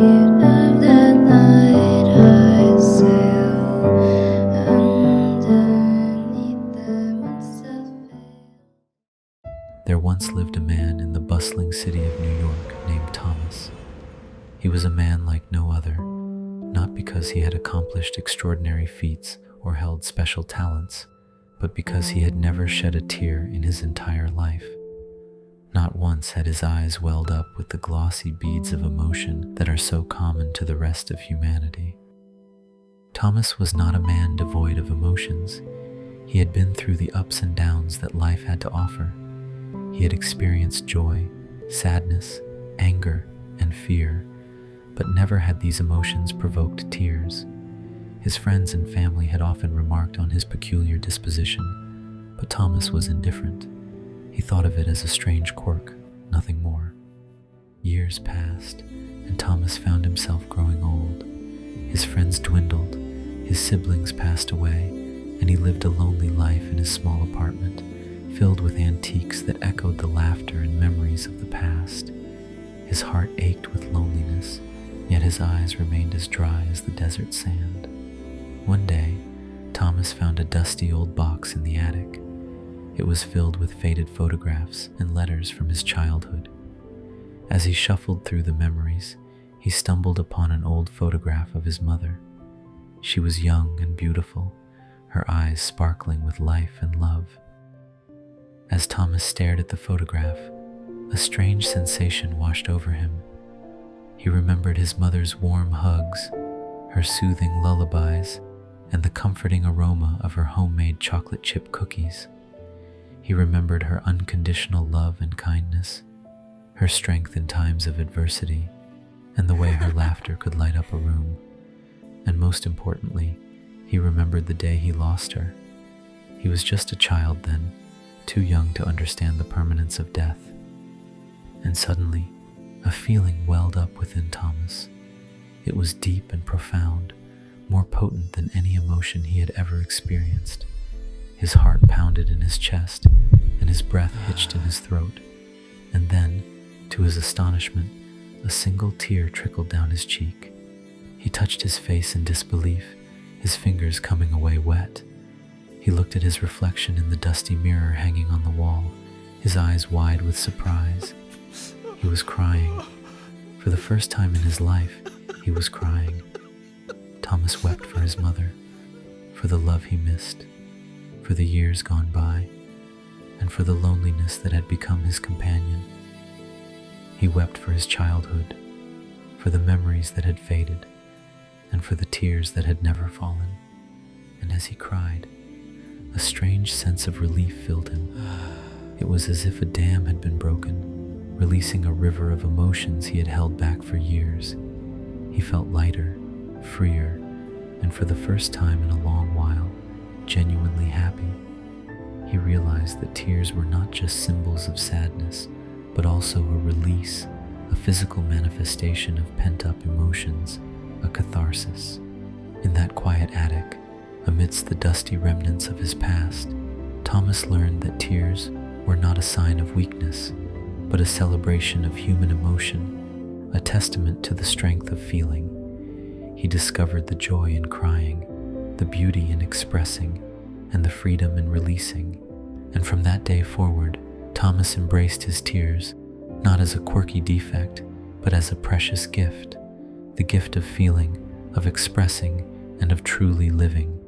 of the night I sail underneath the moon's veil. There once lived a man in the bustling city of New York named Thomas. He was a man like no other, not because he had accomplished extraordinary feats or held special talents, but because he had never shed a tear in his entire life. Not once had his eyes welled up with the glossy beads of emotion that are so common to the rest of humanity. Thomas was not a man devoid of emotions. He had been through the ups and downs that life had to offer. He had experienced joy, sadness, anger, and fear, but never had these emotions provoked tears. His friends and family had often remarked on his peculiar disposition, but Thomas was indifferent. He thought of it as a strange quirk, nothing more. Years passed, and Thomas found himself growing old. His friends dwindled, his siblings passed away, and he lived a lonely life in his small apartment, filled with antiques that echoed the laughter and memories of the past. His heart ached with loneliness, yet his eyes remained as dry as the desert sand. One day, Thomas found a dusty old box in the attic. It was filled with faded photographs and letters from his childhood. As he shuffled through the memories, he stumbled upon an old photograph of his mother. She was young and beautiful, her eyes sparkling with life and love. As Thomas stared at the photograph, a strange sensation washed over him. He remembered his mother's warm hugs, her soothing lullabies, and the comforting aroma of her homemade chocolate chip cookies. He remembered her unconditional love and kindness, her strength in times of adversity, and the way her laughter could light up a room. And most importantly, he remembered the day he lost her. He was just a child then, too young to understand the permanence of death. And suddenly, a feeling welled up within Thomas. It was deep and profound, more potent than any emotion he had ever experienced. His heart pounded in his chest, and his breath hitched in his throat. And then, to his astonishment, a single tear trickled down his cheek. He touched his face in disbelief, his fingers coming away wet. He looked at his reflection in the dusty mirror hanging on the wall, his eyes wide with surprise. He was crying. For the first time in his life, he was crying. Thomas wept for his mother, for the love he missed, for the years gone by, and for the loneliness that had become his companion. He wept for his childhood, for the memories that had faded, and for the tears that had never fallen. And as he cried, a strange sense of relief filled him. It was as if a dam had been broken, releasing a river of emotions he had held back for years. He felt lighter, freer, and for the first time in a long while, genuinely happy. He realized that tears were not just symbols of sadness, but also a release, a physical manifestation of pent-up emotions, a catharsis. In that quiet attic, amidst the dusty remnants of his past, Thomas learned that tears were not a sign of weakness, but a celebration of human emotion, a testament to the strength of feeling. He discovered the joy in crying, the beauty in expressing, and the freedom in releasing. And from that day forward, Thomas embraced his tears, not as a quirky defect, but as a precious gift, the gift of feeling, of expressing, and of truly living.